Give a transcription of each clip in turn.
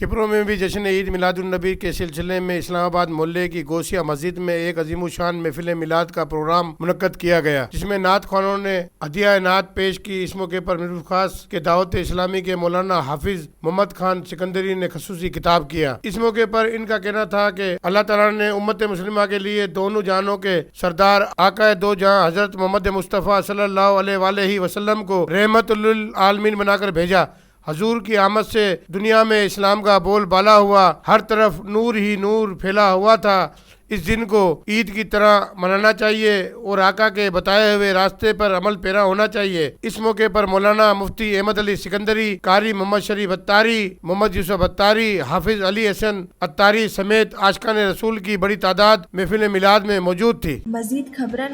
کھپروں میں بھی جشن عید میلاد النبی کے سلسلے میں اسلام آباد محلے کی گوسیہ مسجد میں ایک عظیم الشان محفل میلاد کا پروگرام منعقد کیا گیا، جس میں نعت خوانوں نے ہدیہ نعت پیش کی۔ اس موقع پر مصروف خاص کے دعوت اسلامی کے مولانا حافظ محمد خان سکندری نے خصوصی خطاب کیا۔ اس موقع پر ان کا کہنا تھا کہ اللہ تعالیٰ نے امت مسلمہ کے لیے دونوں جہانوں کے سردار آقا دو جہاں حضرت محمد مصطفیٰ صلی اللہ علیہ وآلہ وسلم کو رحمت للعالمین بنا کر بھیجا۔ حضور کی آمد سے دنیا میں اسلام کا بول بالا ہوا، ہر طرف نور ہی نور پھیلا ہوا تھا۔ اس دن کو عید کی طرح منانا چاہیے اور آقا کے بتائے ہوئے راستے پر عمل پیرا ہونا چاہیے۔ اس موقع پر مولانا مفتی احمد علی سکندری، قاری محمد شریف اتاری، محمد یوسف اتاری، حافظ علی حسن اتاری سمیت عاشقان رسول کی بڑی تعداد محفل میلاد میں موجود تھی۔ مزید خبرن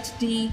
HD।